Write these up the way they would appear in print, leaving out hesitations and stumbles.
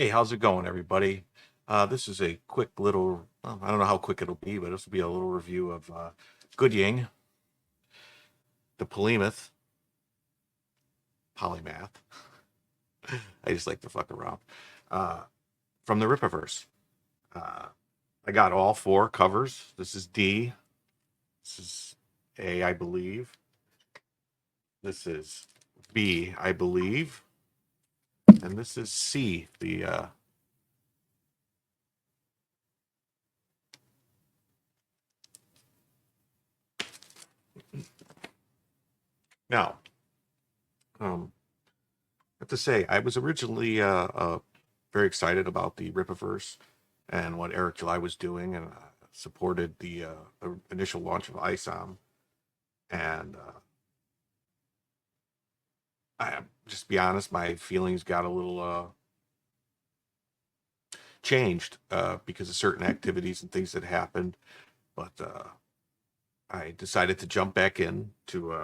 Hey, how's it going, everybody? This is a quick little, well, I don't know how quick it'll be, but this will be a little review of Goodyng, the polymath. I just like to fuck around. Uh, from the RippaVerse. Uh, I got all four covers. This is D. This is A, I believe. This is B, I believe. And this is C, the now. I have to say, I was originally very excited about the RippaVerse and what Eric July was doing, and supported the initial launch of ISOM. And I just be honest, my feelings got a little changed because of certain activities and things that happened. But I decided to jump back in to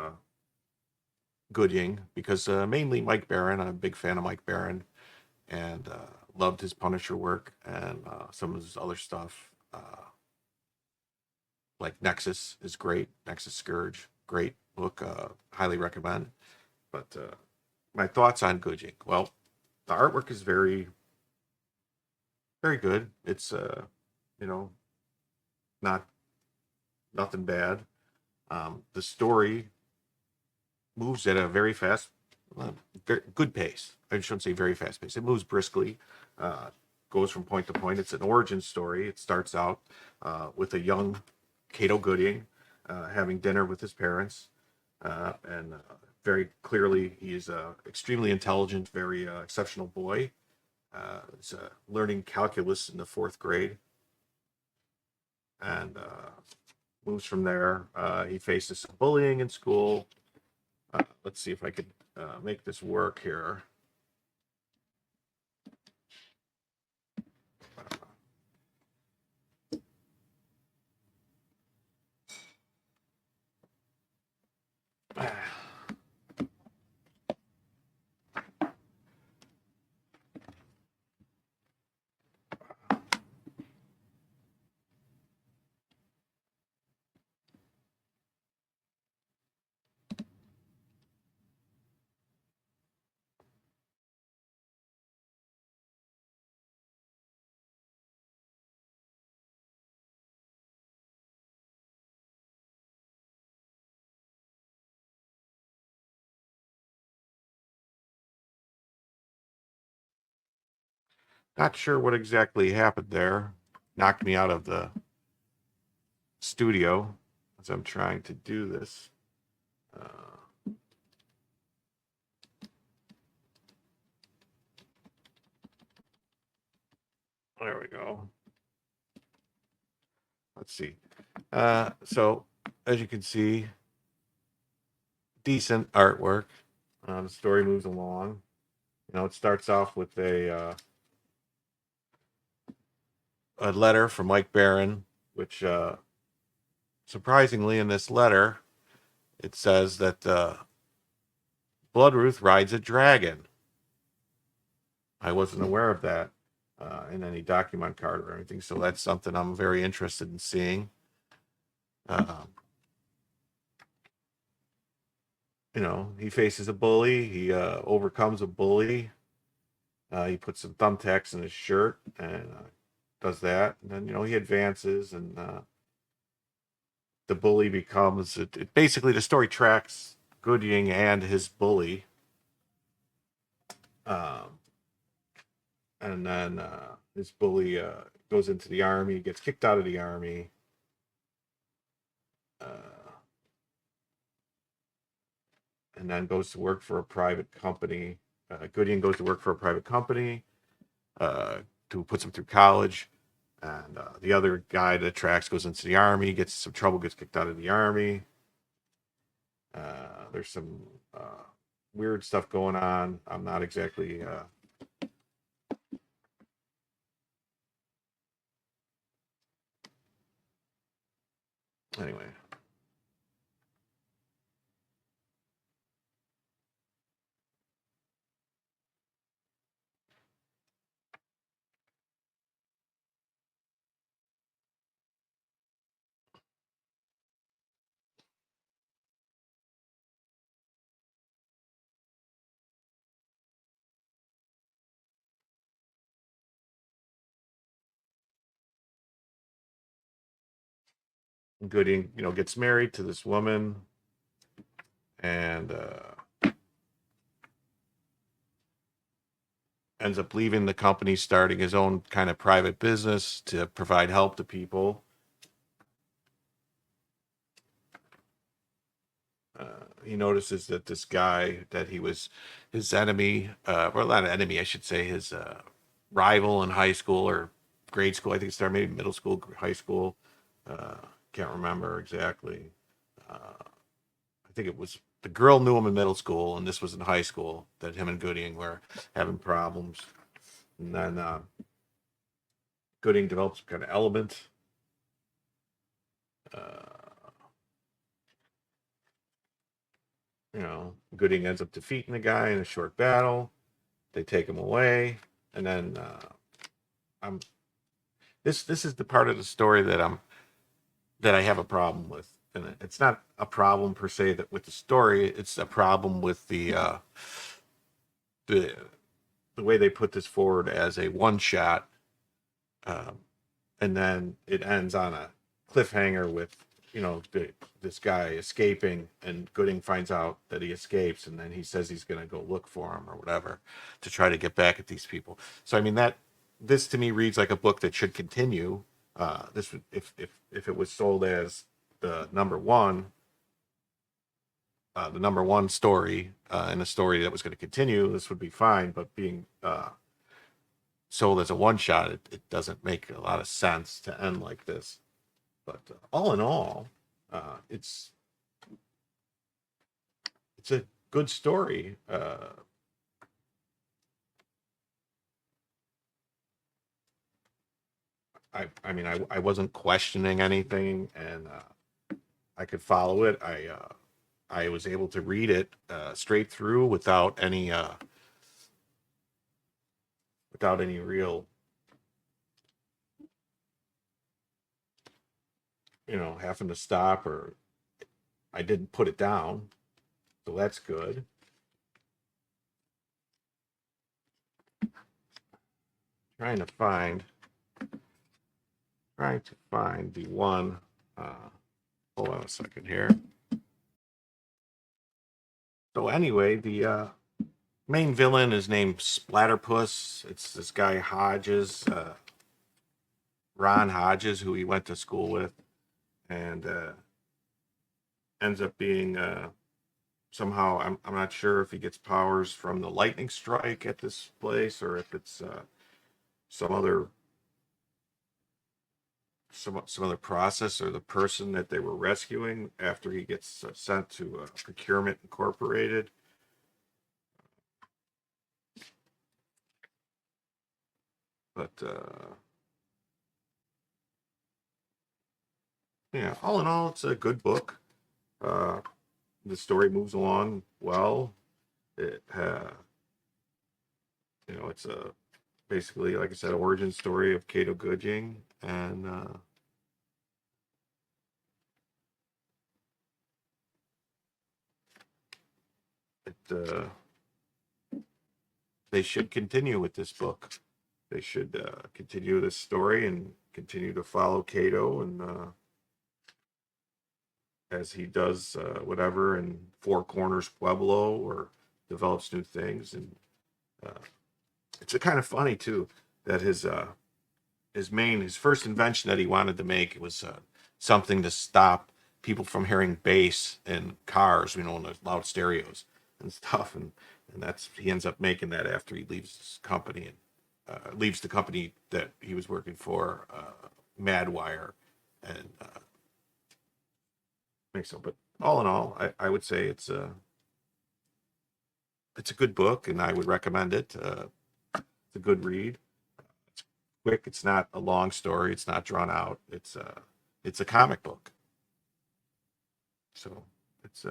Goodyng because mainly Mike Barron. I'm a big fan of Mike Barron and loved his Punisher work and some of his other stuff. Like Nexus is great. Nexus Scourge, great book. Highly recommend. But my thoughts on Goodyng. Well, the artwork is very, very good. It's you know, not nothing bad. The story moves at a very fast, very good pace. I shouldn't say very fast pace. It moves briskly, uh, goes from point to point. It's an origin story. It starts out with a young Cato Gooding having dinner with his parents, and very clearly he's an extremely intelligent, very exceptional boy. He's learning calculus in the fourth grade, and moves from there. He faces some bullying in school. Let's see if I could make this work here. Not sure what exactly happened there. Knocked me out of the studio as I'm trying to do this. There we go. Let's see. So, as you can see, decent artwork. The story moves along. It starts off with a letter from Mike Barron, which surprisingly in this letter it says that Bloodruth rides a dragon. I wasn't aware of that in any document card or anything, so that's something I'm very interested in seeing. Um, he faces a bully. He overcomes a bully. He puts some thumbtacks in his shirt and does that. And then, he advances, and the bully becomes basically the story tracks Gooding and his bully. Um, and then his bully goes into the army, gets kicked out of the army. Uh, and then goes to work for a private company. Gooding goes to work for a private company uh, to puts him through college. And the other guy that tracks goes into the army, gets some trouble, gets kicked out of the army. There's some weird stuff going on. I'm not exactly. Anyway. Gooding, gets married to this woman, and ends up leaving the company, starting his own kind of private business to provide help to people. He notices that this guy that he was his enemy, well, not an enemy, I should say, his rival in high school or grade school. I think it started maybe middle school, high school. Uh, can't remember exactly. I think it was the girl knew him in middle school, and this was in high school that him and Gooding were having problems. And then Gooding develops some kind of element. Gooding ends up defeating the guy in a short battle. They take him away, and then I'm this is the part of the story that I have a problem with, and it's not a problem per se that with the story. It's a problem with the the way they put this forward as a one shot, um, and then it ends on a cliffhanger with this guy escaping, and Gooding finds out that he escapes, and then he says he's going to go look for him or whatever to try to get back at these people. So I mean this to me reads like a book that should continue. This would if it was sold as the number one story, and a story that was going to continue, this would be fine. But being sold as a one shot, it doesn't make a lot of sense to end like this. But all in all, it's a good story. I mean, I wasn't questioning anything, and I could follow it. I was able to read it straight through without any real, having to stop, or I didn't put it down, so that's good. Trying to find the one. Hold on a second here. So anyway, the main villain is named Splatterpuss. It's this guy Hodges, Ron Hodges, who he went to school with, and ends up being somehow, I'm not sure if he gets powers from the lightning strike at this place, or if it's some other process, or the person that they were rescuing after he gets sent to Procurement Incorporated. But yeah, all in all, it's a good book. The story moves along well. It it's a basically, like I said, origin story of Cato Gooding, and they should continue with this book. They should continue this story and continue to follow Cato, and as he does whatever in Four Corners Pueblo, or develops new things. And it's a kind of funny too that his first invention that he wanted to make was something to stop people from hearing bass in cars, in the loud stereos and stuff, and that's he ends up making that after he leaves his company, and leaves the company that he was working for, Madwire, and makes so. But all in all, I would say it's a good book, and I would recommend it. It's a good read. It's quick. It's not a long story. It's not drawn out. It's a comic book. So it's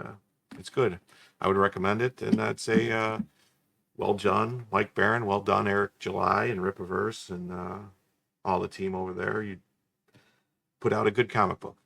good. I would recommend it, and I'd say well done, Mike Barron. Well done, Eric July and RippaVerse, and all the team over there. You put out a good comic book.